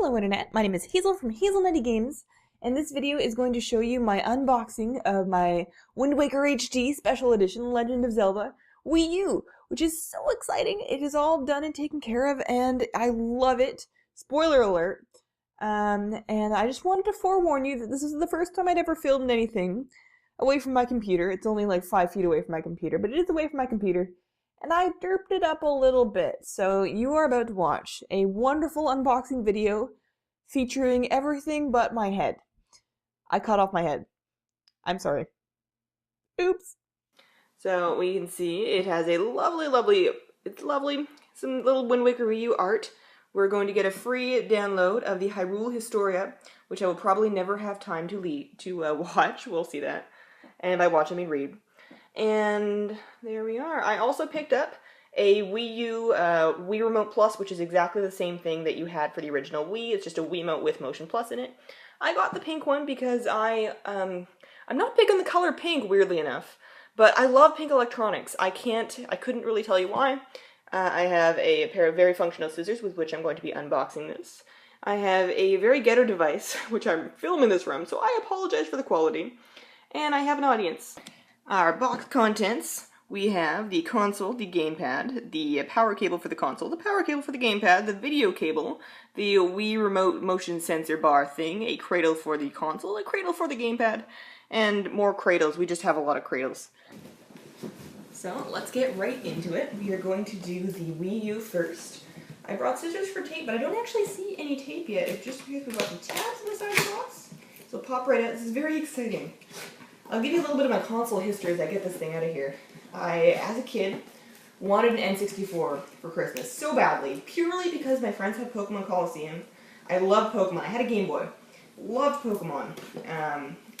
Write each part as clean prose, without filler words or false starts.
Hello Internet, my name is Hazel from Hazelnutty Games, and this video is going to show you my unboxing of my Wind Waker HD Special Edition Legend of Zelda Wii U, which is so exciting. It is all done and taken care of, and I love it. Spoiler alert. And I just wanted to forewarn you that this is the first time I'd ever filmed anything away from my computer. It's only like 5 feet away from my computer, but it is away from my computer. And I derped it up a little bit, so you are about to watch a wonderful unboxing video featuring everything but my head. I cut off my head. I'm sorry. Oops. So we can see it has a lovely, some little Wind Waker Wii U art. We're going to get a free download of the Hyrule Historia, which I will probably never have time to watch. We'll see that. And by watch, I mean read. And there we are. I also picked up a Wii U Wii Remote Plus, which is exactly the same thing that you had for the original Wii. It's just a Wiimote with Motion Plus in it. I got the pink one because I'm not big on the color pink, weirdly enough, but I love pink electronics. I couldn't really tell you why. I have a pair of very functional scissors with which I'm going to be unboxing this. I have a very ghetto device, which I'm filming this from, so I apologize for the quality. And I have an audience. Our box contents, we have the console, the gamepad, the power cable for the console, the power cable for the gamepad, the video cable, the Wii remote motion sensor bar thing, a cradle for the console, a cradle for the gamepad, and more cradles. We just have a lot of cradles. So let's get right into it. We are going to do the Wii U first. I brought scissors for tape, but I don't actually see any tape yet. It's just because we've got some tabs on the side of the box. So pop right out. This is very exciting. I'll give you a little bit of my console history as I get this thing out of here. I, as a kid, wanted an N64 for Christmas so badly, purely because my friends had Pokemon Coliseum. I loved Pokemon. I had a Game Boy. Loved Pokemon.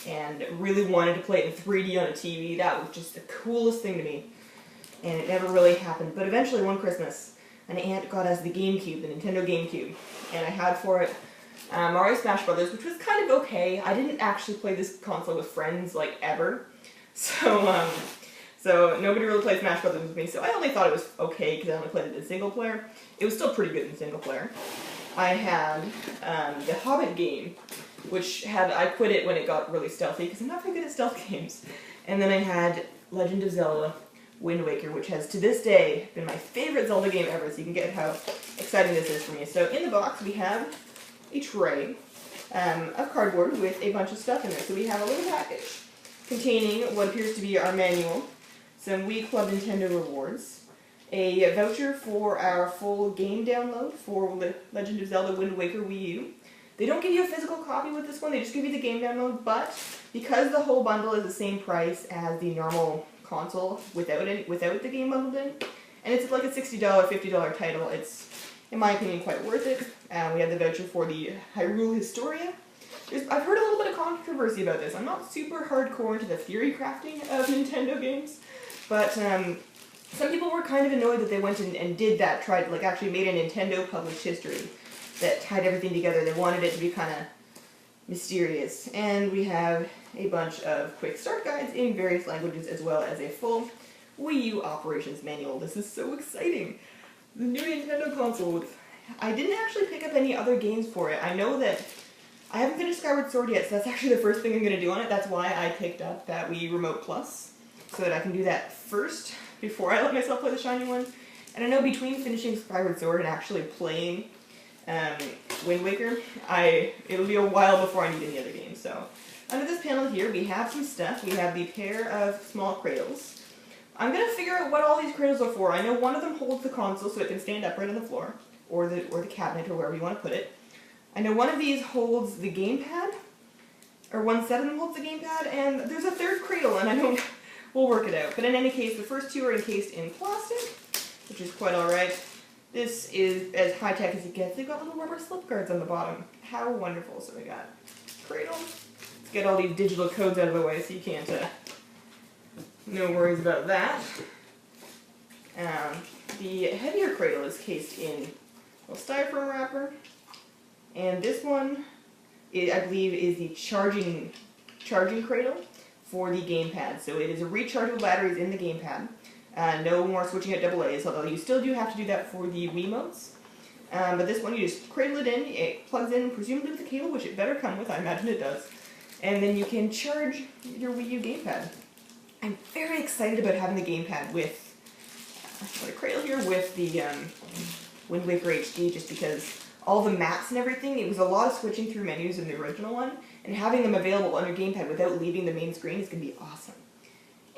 And really wanted to play it in 3D on a TV. That was just the coolest thing to me. And it never really happened. But eventually, one Christmas, an aunt got us the GameCube, the Nintendo GameCube. And I had for it Mario Smash Brothers, which was kind of okay. I didn't actually play this console with friends, like, ever. So nobody really played Smash Brothers with me, so I only thought it was okay because I only played it in single player. It was still pretty good in single player. I had the Hobbit game, which I quit it when it got really stealthy because I'm not very good at stealth games. And then I had Legend of Zelda Wind Waker, which has, to this day, been my favorite Zelda game ever, so you can get how exciting this is for me. So in the box we have a tray of cardboard with a bunch of stuff in there. So we have a little package containing what appears to be our manual, some Wii Club Nintendo rewards, a voucher for our full game download for Legend of Zelda Wind Waker Wii U. They don't give you a physical copy with this one, they just give you the game download, but because the whole bundle is the same price as the normal console without the game bundled in, and it's like a $60, $50 title, it's, in my opinion, quite worth it. We have the voucher for the Hyrule Historia. I've heard a little bit of controversy about this. I'm not super hardcore into the theory crafting of Nintendo games, but some people were kind of annoyed that they went and did that, actually made a Nintendo published history that tied everything together. They wanted it to be kind of mysterious. And we have a bunch of quick start guides in various languages, as well as a full Wii U operations manual. This is so exciting! The new Nintendo console. I didn't actually pick up any other games for it. I know that I haven't finished Skyward Sword yet, so that's actually the first thing I'm going to do on it. That's why I picked up that Wii Remote Plus, so that I can do that first before I let myself play the shiny one. And I know between finishing Skyward Sword and actually playing Wind Waker, it'll be a while before I need any other games. So under this panel here, we have some stuff. We have the pair of small cradles. I'm going to figure out what all these cradles are for. I know one of them holds the console so it can stand upright on the floor, or the cabinet, or wherever you want to put it. I know one of these holds the gamepad, or one set of them holds the gamepad, and there's a third cradle, and we'll work it out. But in any case, the first two are encased in plastic, which is quite alright. This is as high-tech as it gets. They've got little rubber slip guards on the bottom. How wonderful. So we got cradle. Let's get all these digital codes out of the way so you can't... no worries about that. The heavier cradle is cased in a styrofoam wrapper, and this one, I believe, is the charging cradle for the gamepad. So it is a rechargeable batteries in the gamepad. No more switching at AA's, although you still do have to do that for the Wiimotes. But this one, you just cradle it in, it plugs in presumably with a cable, which it better come with, I imagine it does. And then you can charge your Wii U gamepad. I'm very excited about having the gamepad with, I've got a cradle here with the Wind Waker HD, just because all the maps and everything, it was a lot of switching through menus in the original one, and having them available on your gamepad without leaving the main screen is going to be awesome.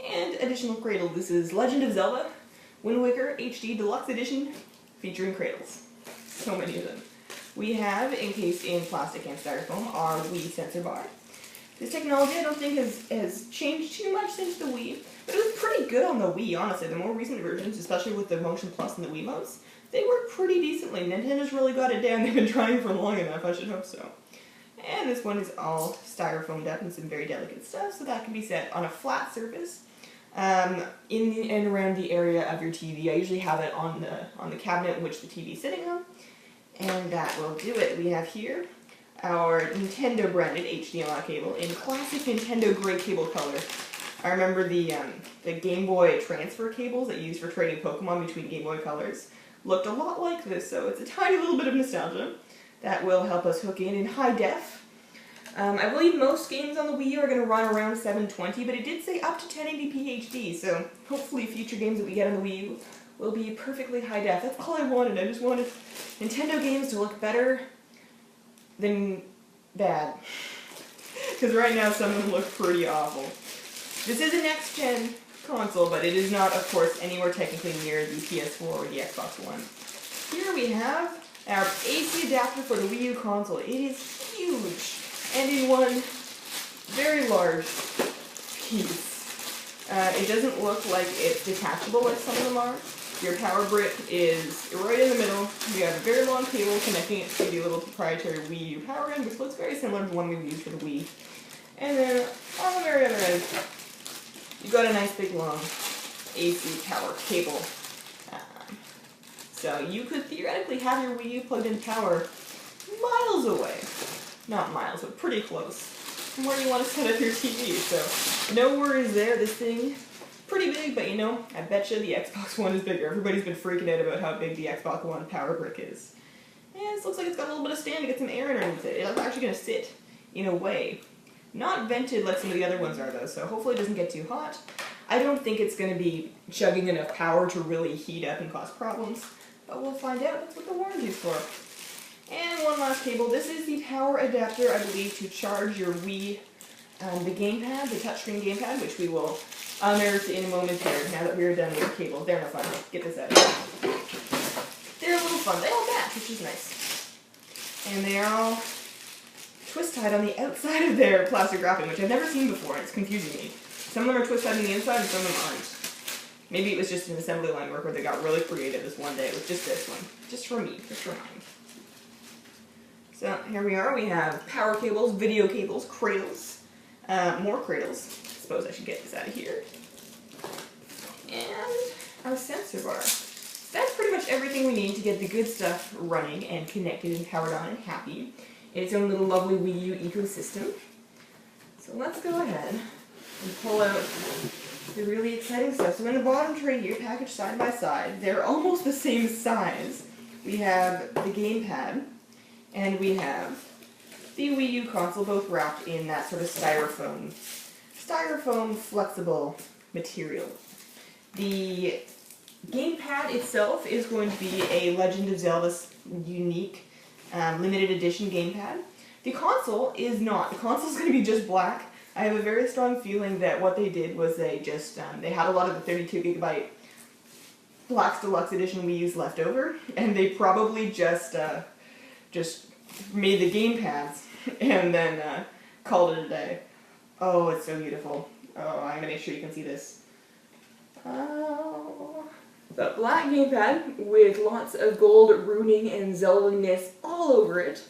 And additional cradle, this is Legend of Zelda Wind Waker HD Deluxe Edition, featuring cradles. So many of them. We have, encased in plastic and styrofoam, our Wii sensor bar. This technology I don't think has changed too much since the Wii, but it was pretty good on the Wii, honestly. The more recent versions, especially with the Motion Plus and the Wiimotes, they work pretty decently. Nintendo's really got it down. They've been trying for long enough, I should hope so. And this one is all styrofoamed up and some very delicate stuff, so that can be set on a flat surface in and around the area of your TV. I usually have it on the cabinet in which the TV is sitting on, and that will do it. We have here our Nintendo branded HDMI cable in classic Nintendo gray cable color. I remember the Game Boy transfer cables that you used for trading Pokemon between Game Boy colors looked a lot like this, so it's a tiny little bit of nostalgia that will help us hook in high def. I believe most games on the Wii U are going to run around 720, but it did say up to 1080p HD, so hopefully future games that we get on the Wii U will be perfectly high def. That's all I wanted. I just wanted Nintendo games to look better than bad. Because right now some of them look pretty awful. This is a next-gen console, but it is not, of course, anywhere technically near the PS4 or the Xbox One. Here we have our AC adapter for the Wii U console. It is huge, and in one very large piece. It doesn't look like it's detachable like some of them are. Your power brick is right in the middle. We have a very long cable connecting it to the little proprietary Wii U power end, which looks very similar to the one we used for the Wii. And then on the very other end, you've got a nice big long AC power cable. So you could theoretically have your Wii U plugged in power miles away. Not miles, but pretty close from where you want to set up your TV. So no worries there. This thing, pretty big, but you know, I bet you the Xbox One is bigger. Everybody's been freaking out about how big the Xbox One power brick is. And this looks like it's got a little bit of stand to get some air underneath it. It's actually going to sit in a way. Not vented like some of the other ones are though, so hopefully it doesn't get too hot. I don't think it's going to be chugging enough power to really heat up and cause problems, but we'll find out. That's what the warranty's for. And one last cable. This is the power adapter, I believe, to charge your Wii, the gamepad, the touchscreen gamepad, which we will unearth in a moment here, now that we're done with the cables. They're no fun. Get this out. They're a little fun. They all match, which is nice. And they are all twist-tied on the outside of their plastic wrapping, which I've never seen before, and it's confusing me. Some of them are twist-tied on the inside, and some of them aren't. Maybe it was just an assembly line work where they got really creative this one day with just this one. Just for me. Just for mine. So here we are. We have power cables, video cables, cradles, more cradles. I suppose I should get this out of here. And our sensor bar. That's pretty much everything we need to get the good stuff running and connected and powered on and happy in its own little lovely Wii U ecosystem. So let's go ahead and pull out the really exciting stuff. So in the bottom tray here, packaged side by side, they're almost the same size. We have the gamepad, and we have the Wii U console, both wrapped in that sort of styrofoam flexible material. The gamepad itself is going to be a Legend of Zelda unique limited edition gamepad. The console is not. The console is going to be just black. I have a very strong feeling that what they did was they just, they had a lot of the 32GB Black's Deluxe Edition Wii U's left over, and they probably just made the gamepads and then called it a day. Oh, it's so beautiful. Oh, I'm going to make sure you can see this. Oh. The black gamepad with lots of gold runing and Zelda-ness all over it.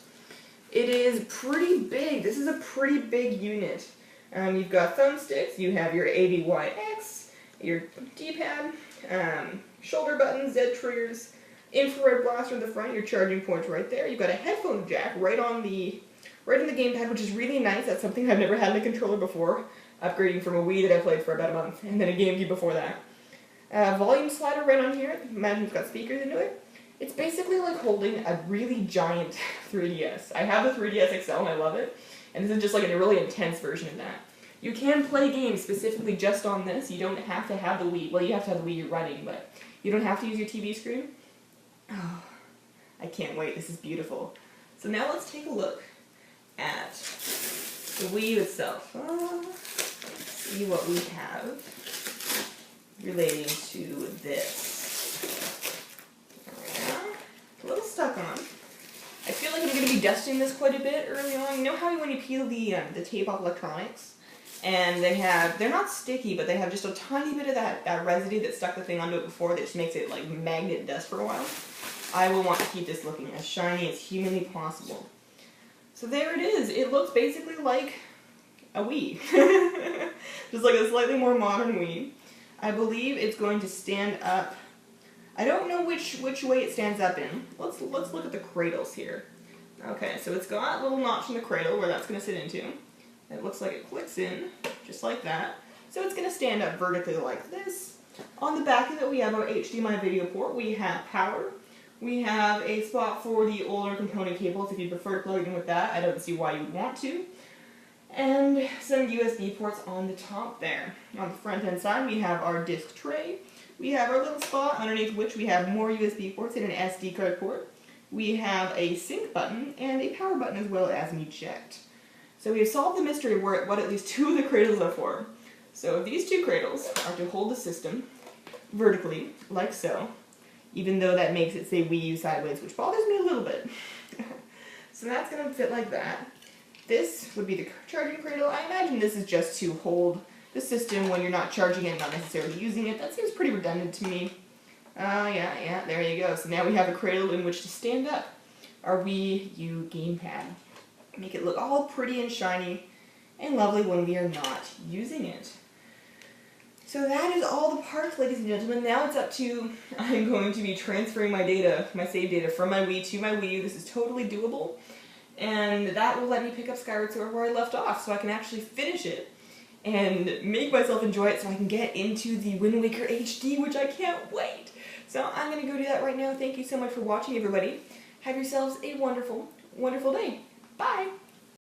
It is pretty big. This is a pretty big unit. You've got thumbsticks, you have your A, B, Y, X, your D-pad, shoulder buttons, Z triggers, infrared blaster in the front, your charging point right there. You've got a headphone jack right on the gamepad, which is really nice. That's something I've never had in a controller before, upgrading from a Wii that I played for about a month, and then a GameCube before that. Volume slider right on here. Imagine it's got speakers into it. It's basically like holding a really giant 3DS. I have the 3DS XL and I love it, and this is just like a really intense version of that. You can play games specifically just on this. You don't have to have the Wii. Well, you have to have the Wii running, but you don't have to use your TV screen. Oh, I can't wait. This is beautiful. So now let's take a look at the Wii U itself. Let's see what we have relating to this. A little stuck on. I feel like I'm going to be dusting this quite a bit early on. You know how when you peel the tape off electronics, and they're not sticky, but they have just a tiny bit of that residue that stuck the thing onto it before that just makes it like magnet dust for a while. I will want to keep this looking as shiny as humanly possible. So there it is. It looks basically like a Wii. Just like a slightly more modern Wii. I believe it's going to stand up. I don't know which way it stands up in. Let's look at the cradles here. Okay, so it's got a little notch in the cradle where that's going to sit into. It looks like it clicks in, just like that. So it's going to stand up vertically like this. On the back of it we have our HDMI video port. We have power. We have a spot for the older component cables if you prefer to plug in with that. I don't see why you would want to. And some USB ports on the top there. On the front end side we have our disc tray. We have our little spot underneath which we have more USB ports and an SD card port. We have a sync button and a power button as well as an eject. So we have solved the mystery of what at least two of the cradles are for. So these two cradles are to hold the system vertically, like so, even though that makes it say Wii U sideways, which bothers me a little bit. So that's going to fit like that. This would be the charging cradle. I imagine this is just to hold the system when you're not charging it, not necessarily using it. That seems pretty redundant to me. Yeah, there you go. So now we have a cradle in which to stand up our Wii U gamepad. Make it look all pretty and shiny and lovely when we are not using it. So that is all the parts, ladies and gentlemen. Now it's up to, I'm going to be transferring my data, my save data from my Wii to my Wii U. This is totally doable. And that will let me pick up Skyward Sword where I left off so I can actually finish it and make myself enjoy it so I can get into the Wind Waker HD, which I can't wait. So I'm going to go do that right now. Thank you so much for watching, everybody. Have yourselves a wonderful, wonderful day. Bye!